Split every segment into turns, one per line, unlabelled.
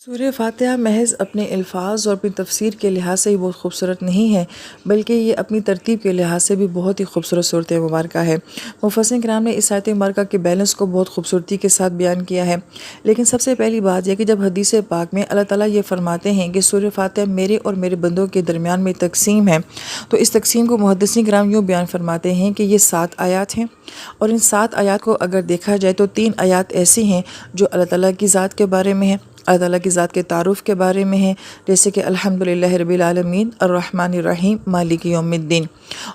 سورہ فاتحہ محض اپنے الفاظ اور اپنی تفسیر کے لحاظ سے ہی بہت خوبصورت نہیں ہے، بلکہ یہ اپنی ترتیب کے لحاظ سے بھی بہت ہی خوبصورت صورت مبارکہ ہے۔ مفسرین کرام نے اس آیت مبارکہ کے بیلنس کو بہت خوبصورتی کے ساتھ بیان کیا ہے۔ لیکن سب سے پہلی بات یہ کہ جب حدیث پاک میں اللہ تعالیٰ یہ فرماتے ہیں کہ سورہ فاتحہ میرے اور میرے بندوں کے درمیان میں تقسیم ہے، تو اس تقسیم کو محدثین کرام یوں بیان فرماتے ہیں کہ یہ 7 آیات ہیں، اور ان 7 آیات کو اگر دیکھا جائے تو 3 آیات ایسی ہیں جو اللہ تعالیٰ کی ذات کے بارے میں ہیں، اللہ تعالیٰ کی ذات کے تعارف کے بارے میں ہیں، جیسے کہ الحمدللہ رب العالمین الرحمن الرحیم مالک یوم الدین،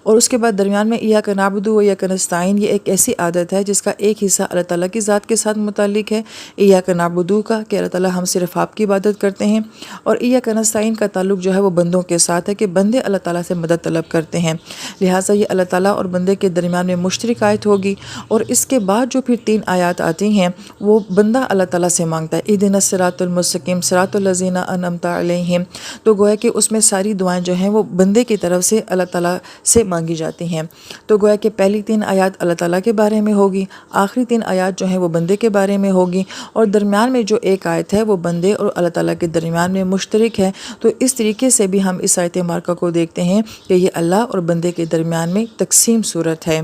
اور اس کے بعد درمیان میں ایاک نعبد و ایاک نستعین، یہ ایک ایسی عادت ہے جس کا ایک حصہ اللہ تعالیٰ کی ذات کے ساتھ متعلق ہے، ایاک نعبد کا کہ اللہ تعالیٰ ہم صرف آپ کی عبادت کرتے ہیں، اور ایاک نستعین کا تعلق جو ہے وہ بندوں کے ساتھ ہے کہ بندے اللہ تعالیٰ سے مدد طلب کرتے ہیں، لہٰذا یہ اللہ تعالیٰ اور بندے کے درمیان میں مشترک آیت ہوگی۔ اور اس کے بعد جو پھر 3 آیات آتی ہیں وہ بندہ اللہ تعالیٰ سے مانگتا ہے، اہدنا الصراط المستقیم صراط الذین انعمت علیہم، تو گویا کہ اس میں ساری دعائیں جو ہیں وہ بندے کی طرف سے اللہ تعالیٰ سے مانگی جاتی ہیں، تو گویا کہ پہلی 3 آیات اللہ تعالیٰ کے بارے میں ہوگی، آخری 3 آیات جو ہیں وہ بندے کے بارے میں ہوگی، اور درمیان میں جو ایک آیت ہے وہ بندے اور اللہ تعالیٰ کے درمیان میں مشترک ہے۔ تو اس طریقے سے بھی ہم اس آیت مبارکہ کو دیکھتے ہیں کہ یہ اللہ اور بندے کے درمیان میں تقسیم صورت ہے۔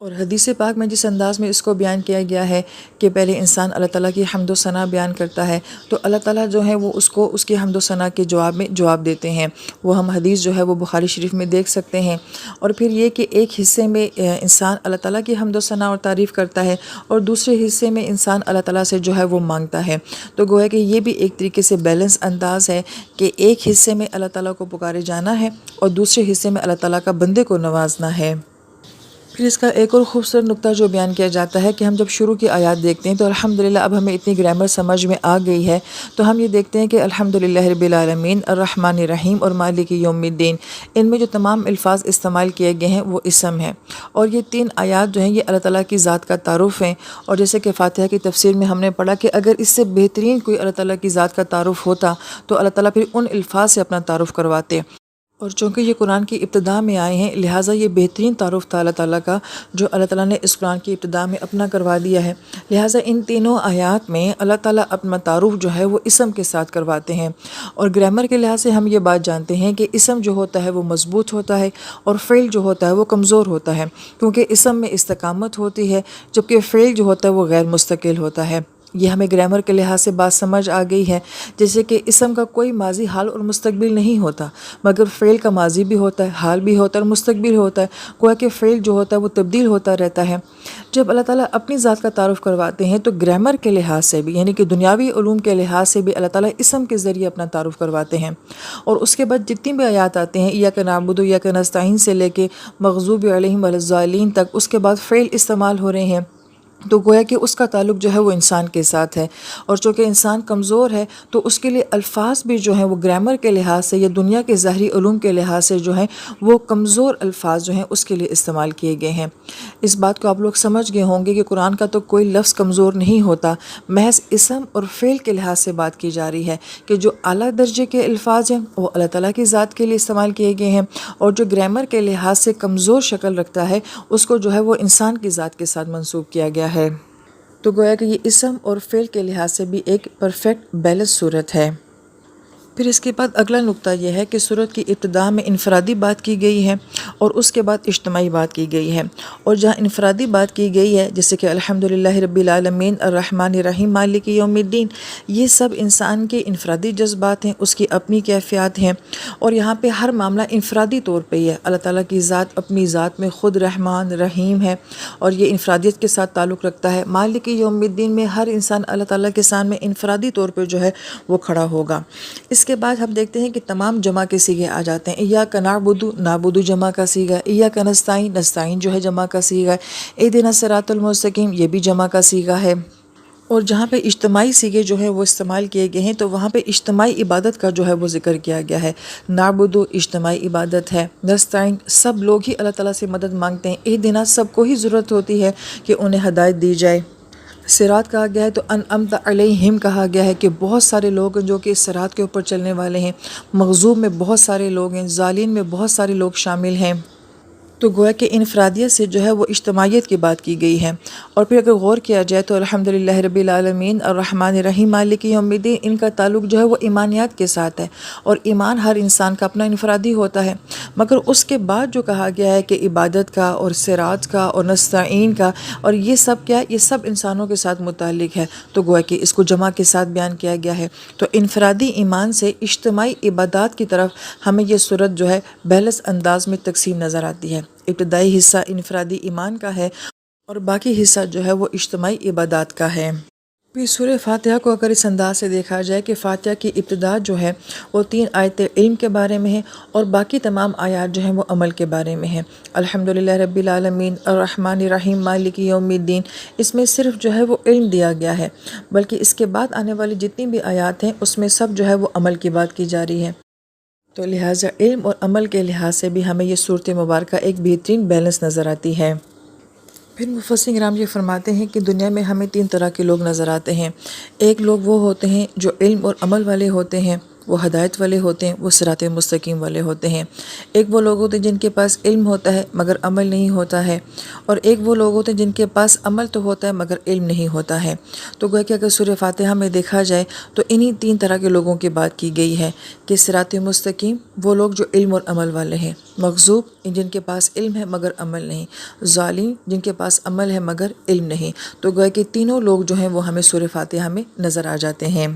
اور حدیث پاک میں جس انداز میں اس کو بیان کیا گیا ہے کہ پہلے انسان اللہ تعالیٰ کی حمد و ثنا بیان کرتا ہے، تو اللہ تعالیٰ جو ہے وہ اس کو اس کی حمد و ثنا کے جواب میں جواب دیتے ہیں، وہ ہم حدیث جو ہے وہ بخاری شریف میں دیکھ سکتے ہیں۔ اور پھر یہ کہ ایک حصے میں انسان اللہ تعالیٰ کی حمد و ثنا اور تعریف کرتا ہے، اور دوسرے حصے میں انسان اللہ تعالیٰ سے جو ہے وہ مانگتا ہے، تو گویا کہ یہ بھی ایک طریقے سے بیلنس انداز ہے کہ ایک حصے میں اللہ تعالیٰ کو پکارے جانا ہے اور دوسرے حصے میں اللہ تعالیٰ کا بندے کو نوازنا ہے۔ پھر اس کا ایک اور خوبصورت نقطہ جو بیان کیا جاتا ہے کہ ہم جب شروع کی آیات دیکھتے ہیں تو الحمدللہ اب ہمیں اتنی گرامر سمجھ میں آ گئی ہے، تو ہم یہ دیکھتے ہیں کہ الحمدللہ رب العالمین الرحمن الرحیم اور مالک یوم الدین، ان میں جو تمام الفاظ استعمال کیے گئے ہیں وہ اسم ہیں، اور یہ 3 آیات جو ہیں یہ اللہ تعالیٰ کی ذات کا تعارف ہیں، اور جیسے کہ فاتحہ کی تفسیر میں ہم نے پڑھا کہ اگر اس سے بہترین کوئی اللہ تعالیٰ کی ذات کا تعارف ہوتا تو اللہ تعالیٰ پھر ان الفاظ سے اپنا تعارف کرواتے، اور چونکہ یہ قرآن کی ابتدا میں آئے ہیں لہٰذا یہ بہترین تعارف تھا اللہ تعالیٰ کا جو اللہ تعالیٰ نے اس قرآن کی ابتدا میں اپنا کروا دیا ہے، لہٰذا ان تینوں آیات میں اللہ تعالیٰ اپنا تعارف جو ہے وہ اسم کے ساتھ کرواتے ہیں، اور گرامر کے لحاظ سے ہم یہ بات جانتے ہیں کہ اسم جو ہوتا ہے وہ مضبوط ہوتا ہے اور فعل جو ہوتا ہے وہ کمزور ہوتا ہے، کیونکہ اسم میں استقامت ہوتی ہے جبکہ فعل جو ہوتا ہے وہ غیر مستقل ہوتا ہے۔ یہ ہمیں گرامر کے لحاظ سے بات سمجھ آ گئی ہے، جیسے کہ اسم کا کوئی ماضی، حال اور مستقبل نہیں ہوتا، مگر فعل کا ماضی بھی ہوتا ہے، حال بھی ہوتا ہے اور مستقبل ہوتا ہے، گویا کہ فعل جو ہوتا ہے وہ تبدیل ہوتا رہتا ہے۔ جب اللہ تعالیٰ اپنی ذات کا تعارف کرواتے ہیں تو گرامر کے لحاظ سے بھی یعنی کہ دنیاوی علوم کے لحاظ سے بھی اللہ تعالیٰ اسم کے ذریعے اپنا تعارف کرواتے ہیں، اور اس کے بعد جتنی بھی آیات آتے ہیں ایاک نعبد و ایاک نستعین سے لے کے مغضوب علیہم ولا الضالین تک، اس کے بعد فعل استعمال ہو رہے ہیں، تو گویا کہ اس کا تعلق جو ہے وہ انسان کے ساتھ ہے، اور چونکہ انسان کمزور ہے تو اس کے لیے الفاظ بھی جو ہیں وہ گرامر کے لحاظ سے یا دنیا کے ظاہری علوم کے لحاظ سے جو ہیں وہ کمزور الفاظ جو ہیں اس کے لیے استعمال کیے گئے ہیں۔ اس بات کو آپ لوگ سمجھ گئے ہوں گے کہ قرآن کا تو کوئی لفظ کمزور نہیں ہوتا، محض اسم اور فعل کے لحاظ سے بات کی جا رہی ہے کہ جو اعلیٰ درجے کے الفاظ ہیں وہ اللہ تعالیٰ کی ذات کے لیے استعمال کیے گئے ہیں، اور جو گرامر کے لحاظ سے کمزور شکل رکھتا ہے اس کو جو ہے وہ انسان کی ذات کے ساتھ منسوب کیا گیا ہے، تو گویا کہ یہ اسم اور فعل کے لحاظ سے بھی ایک پرفیکٹ بیلنس صورت ہے۔ پھر اس کے بعد اگلا نقطہ یہ ہے کہ سورت کی ابتدا میں انفرادی بات کی گئی ہے اور اس کے بعد اجتماعی بات کی گئی ہے، اور جہاں انفرادی بات کی گئی ہے جیسے کہ الحمدللہ رب العالمین الرحمن الرحیم مالک یوم الدین، یہ سب انسان کے انفرادی جذبات ہیں، اس کی اپنی کیفیات ہیں، اور یہاں پہ ہر معاملہ انفرادی طور پہ ہی ہے، اللہ تعالیٰ کی ذات اپنی ذات میں خود رحمان رحیم ہے اور یہ انفرادیت کے ساتھ تعلق رکھتا ہے۔ مالک یوم الدین میں ہر انسان اللہ تعالیٰ کے سامنے انفرادی طور پہ جو ہے وہ کھڑا ہوگا۔ اس کے بعد ہم دیکھتے ہیں کہ تمام جمع کے صیغے آ جاتے ہیں، ایاک نعبد نعبد جمع کا صیغہ، ایاک نستعین نستعین جو ہے جمع کا صیغہ ہے، اہدنا الصراط المستقیم یہ بھی جمع کا صیغہ ہے، اور جہاں پہ اجتماعی صیغے جو ہیں وہ استعمال کیے گئے ہیں تو وہاں پہ اجتماعی عبادت کا جو ہے وہ ذکر کیا گیا ہے۔ نعبد اجتماعی عبادت ہے، نستعین سب لوگ ہی اللہ تعالیٰ سے مدد مانگتے ہیں، اہدنا سب کو ہی ضرورت ہوتی ہے کہ انہیں ہدایت دی جائے، صراط کہا گیا ہے تو انعمت علیہم کہا گیا ہے کہ بہت سارے لوگ جو کہ اس صراط کے اوپر چلنے والے ہیں، مغضوب میں بہت سارے لوگ ہیں، ضالین میں بہت سارے لوگ شامل ہیں۔ تو گویا کہ انفرادیت سے جو ہے وہ اجتماعیت کی بات کی گئی ہے۔ اور پھر اگر غور کیا جائے تو الحمدللہ رب العالمین الرحمن الرحیم مالک یوم الدین، ان کا تعلق جو ہے وہ ایمانیات کے ساتھ ہے، اور ایمان ہر انسان کا اپنا انفرادی ہوتا ہے۔ مگر اس کے بعد جو کہا گیا ہے کہ عبادت کا اور صراط کا اور نستعین کا، اور یہ سب کیا، یہ سب انسانوں کے ساتھ متعلق ہے، تو گویا کہ اس کو جمع کے ساتھ بیان کیا گیا ہے۔ تو انفرادی ایمان سے اجتماعی عبادات کی طرف ہمیں یہ صورت جو ہے بیلنس انداز میں تقسیم نظر آتی ہے۔ ابتدائی حصہ انفرادی ایمان کا ہے اور باقی حصہ جو ہے وہ اجتماعی عبادات کا ہے۔ پھر سورہ فاتحہ کو اگر اس انداز سے دیکھا جائے کہ فاتحہ کی ابتدا جو ہے وہ 3 آیتیں علم کے بارے میں ہیں، اور باقی تمام آیات جو ہیں وہ عمل کے بارے میں ہیں۔ الحمدللہ رب العالمین الرحمن الرحیم مالک یوم الدین، اس میں صرف جو ہے وہ علم دیا گیا ہے، بلکہ اس کے بعد آنے والی جتنی بھی آیات ہیں اس میں سب جو ہے وہ عمل کی بات کی جا رہی ہے۔ تو لہٰذا علم اور عمل کے لحاظ سے بھی ہمیں یہ صورت مبارکہ ایک بہترین بیلنس نظر آتی ہے۔ پھر مفسرین کرام یہ فرماتے ہیں کہ دنیا میں ہمیں 3 طرح کے لوگ نظر آتے ہیں۔ ایک لوگ وہ ہوتے ہیں جو علم اور عمل والے ہوتے ہیں، وہ ہدایت والے ہوتے ہیں، وہ صراط مستقیم والے ہوتے ہیں۔ ایک وہ لوگ ہوتے ہیں جن کے پاس علم ہوتا ہے مگر عمل نہیں ہوتا ہے، اور ایک وہ لوگ ہوتے ہیں جن کے پاس عمل تو ہوتا ہے مگر علم نہیں ہوتا ہے۔ تو گویا کہ اگر سورہ فاتحہ میں دیکھا جائے تو انہی 3 طرح کے لوگوں کی بات کی گئی ہے کہ صراط مستقیم وہ لوگ جو علم اور عمل والے ہیں، مغضوب جن کے پاس علم ہے مگر عمل نہیں، ظالم جن کے پاس عمل ہے مگر علم نہیں۔ تو گویا کہ تینوں لوگ جو ہیں وہ ہمیں سورہ فاتحہ میں نظر آ جاتے ہیں۔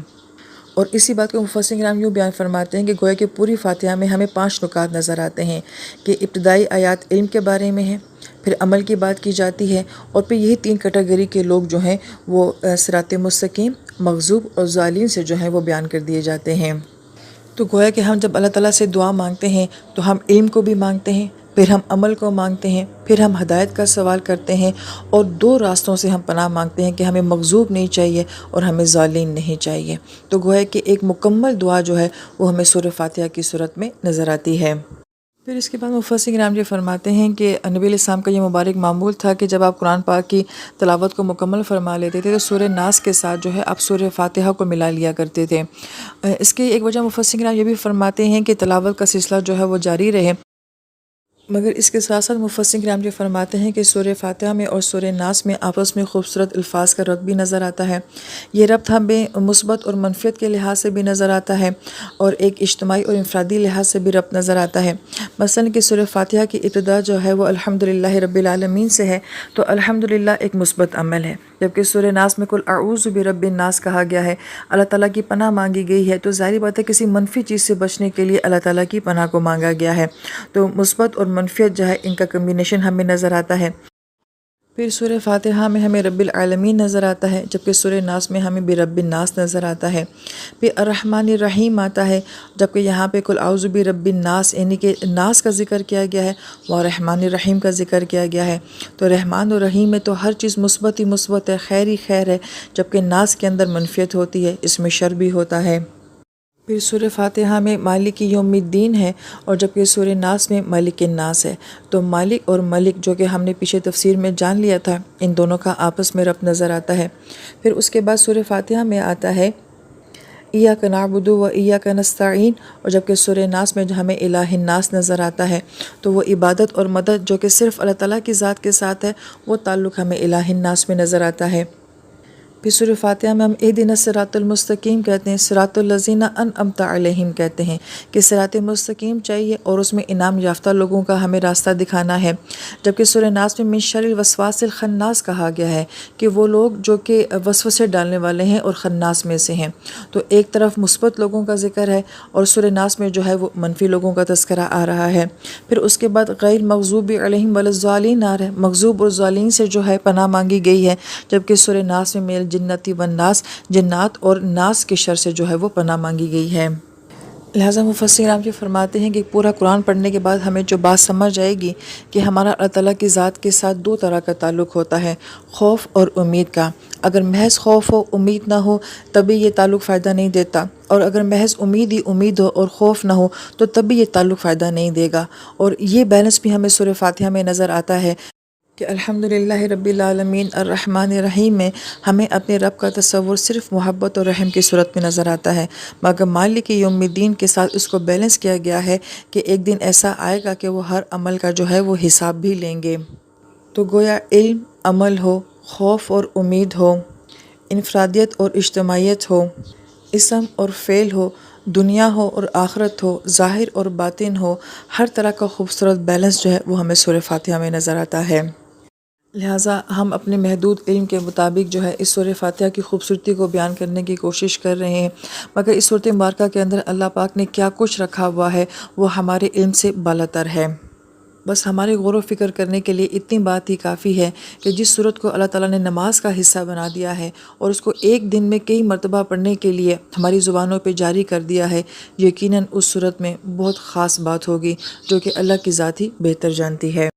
اور اسی بات کو مفسرین کرام یوں بیان فرماتے ہیں کہ گویا کہ پوری فاتحہ میں ہمیں 5 نکات نظر آتے ہیں کہ ابتدائی آیات علم کے بارے میں ہیں، پھر عمل کی بات کی جاتی ہے، اور پھر یہی 3 کیٹیگری کے لوگ جو ہیں وہ صراط مستقیم، مغضوب اور ظالم سے جو ہیں وہ بیان کر دیے جاتے ہیں۔ تو گویا کہ ہم جب اللہ تعالیٰ سے دعا مانگتے ہیں تو ہم علم کو بھی مانگتے ہیں، پھر ہم عمل کو مانگتے ہیں، پھر ہم ہدایت کا سوال کرتے ہیں، اور 2 راستوں سے ہم پناہ مانگتے ہیں کہ ہمیں مغضوب نہیں چاہیے اور ہمیں ظالم نہیں چاہیے۔ تو گویا کہ ایک مکمل دعا جو ہے وہ ہمیں سورہ فاتحہ کی صورت میں نظر آتی ہے۔ پھر اس کے بعد مفسرین کرام یہ فرماتے ہیں کہ نبی علیہ السلام کا یہ مبارک معمول تھا کہ جب آپ قرآن پاک کی تلاوت کو مکمل فرما لیتے تھے تو سورہ ناس کے ساتھ جو ہے آپ سورہ فاتحہ کو ملا لیا کرتے تھے۔ اس کی ایک وجہ مفسرین کرام یہ بھی فرماتے ہیں کہ تلاوت کا سلسلہ جو ہے وہ جاری رہے، مگر اس کے ساتھ ساتھ مفسرین کرام یہ فرماتے ہیں کہ سورہ فاتحہ میں اور سورہ ناس میں آپس میں خوبصورت الفاظ کا ربط بھی نظر آتا ہے۔ یہ ربط ہمیں مثبت اور منفیت کے لحاظ سے بھی نظر آتا ہے، اور ایک اجتماعی اور انفرادی لحاظ سے بھی ربط نظر آتا ہے۔ مثلاً کہ سورہ فاتحہ کی ابتدا جو ہے وہ الحمدللہ رب العالمین سے ہے، تو الحمدللہ ایک مثبت عمل ہے، جبکہ سورہ ناس میں کل اعوذ برب الناس کہا گیا ہے، اللہ تعالیٰ کی پناہ مانگی گئی ہے، تو ظاہری بات ہے کسی منفی چیز سے بچنے کے لیے اللہ تعالیٰ کی پناہ کو مانگا گیا ہے۔ تو مثبت اور منفیت جو ہے ان کا کمبینیشن ہمیں نظر آتا ہے۔ پھر سورہ فاتحہ میں ہمیں رب العالمین نظر آتا ہے، جبکہ سورہ ناس میں ہمیں برب الناس نظر آتا ہے۔ پھر الرحمن الرحیم آتا ہے، جبکہ یہاں پہ کل اعوذ برب الناس یعنی کہ ناس کا ذکر کیا گیا ہے، وہاں رحمان الرحیم کا ذکر کیا گیا ہے۔ تو رحمان اور رحیم میں تو ہر چیز مثبت ہی مثبت ہے، خیر ہی خیر ہے، جبکہ ناس کے اندر منفیت ہوتی ہے، اس میں شر بھی ہوتا ہے۔ پھر سورہ فاتحہ میں مالک یوم الدین ہے، اور جبکہ سورہ ناس میں مالک الناس ہے۔ تو مالک اور ملک جو کہ ہم نے پیچھے تفسیر میں جان لیا تھا، ان دونوں کا آپس میں ربط نظر آتا ہے۔ پھر اس کے بعد سورہ فاتحہ میں آتا ہے ایاک نعبد و ایاک نستعین، اور جبکہ سورہ ناس میں جو ہمیں الہ الناس نظر آتا ہے، تو وہ عبادت اور مدد جو کہ صرف اللہ تعالیٰ کی ذات کے ساتھ ہے، وہ تعلق ہمیں الہ الناس میں نظر آتا ہے۔ پھر سورہ فاتحہ میں ہم اہدنا الصراط المستقیم کہتے ہیں، صراط الذین انعمت علیہم کہتے ہیں کہ صراط مستقیم چاہیے، اور اس میں انعام یافتہ لوگوں کا ہمیں راستہ دکھانا ہے۔ جبکہ سورہ ناس میں من شر الوسواس الخناس کہا گیا ہے کہ وہ لوگ جو کہ وسوسے ڈالنے والے ہیں اور خناس میں سے ہیں۔ تو ایک طرف مثبت لوگوں کا ذکر ہے، اور سورہ ناس میں جو ہے وہ منفی لوگوں کا تذکرہ آ رہا ہے۔ پھر اس کے بعد غیر مغضوب علیہم ولا الضالین آ رہا ہے، مغضوب اور ضالین سے جو ہے پناہ مانگی گئی ہے، جبکہ سورہ ناس میں میل جنتی والناس، جنات اور ناس کے شر سے جو ہے وہ پناہ مانگی گئی ہے۔ لہٰذا مفسرین آپ یہ فرماتے ہیں کہ پورا قرآن پڑھنے کے بعد ہمیں جو بات سمجھ آئے گی کہ ہمارا اللہ تعالیٰ کی ذات کے ساتھ 2 طرح کا تعلق ہوتا ہے، خوف اور امید کا۔ اگر محض خوف ہو، امید نہ ہو، تبھی یہ تعلق فائدہ نہیں دیتا، اور اگر محض امید ہی امید ہو اور خوف نہ ہو تو تبھی یہ تعلق فائدہ نہیں دے گا۔ اور یہ بیلنس بھی ہمیں سورہ فاتحہ میں نظر آتا ہے کہ الحمدللہ رب العالمین الرحمن الرحیم میں ہمیں اپنے رب کا تصور صرف محبت اور رحم کی صورت میں نظر آتا ہے، مگر مالک یوم الدین کے ساتھ اس کو بیلنس کیا گیا ہے کہ ایک دن ایسا آئے گا کہ وہ ہر عمل کا جو ہے وہ حساب بھی لیں گے۔ تو گویا علم، عمل ہو، خوف اور امید ہو، انفرادیت اور اجتماعیت ہو، اسم اور فعل ہو، دنیا ہو اور آخرت ہو، ظاہر اور باطن ہو، ہر طرح کا خوبصورت بیلنس جو ہے وہ ہمیں سورہ فاتحہ میں نظر آتا ہے۔ لہٰذا ہم اپنے محدود علم کے مطابق جو ہے اس سورہ فاتحہ کی خوبصورتی کو بیان کرنے کی کوشش کر رہے ہیں، مگر اس صورت مبارکہ کے اندر اللہ پاک نے کیا کچھ رکھا ہوا ہے وہ ہمارے علم سے بالاتر ہے۔ بس ہمارے غور و فکر کرنے کے لیے اتنی بات ہی کافی ہے کہ جس صورت کو اللہ تعالیٰ نے نماز کا حصہ بنا دیا ہے اور اس کو ایک دن میں کئی مرتبہ پڑھنے کے لیے ہماری زبانوں پہ جاری کر دیا ہے، یقیناً اس صورت میں بہت خاص بات ہوگی جو کہ اللہ کی ذات ہی بہتر جانتی ہے۔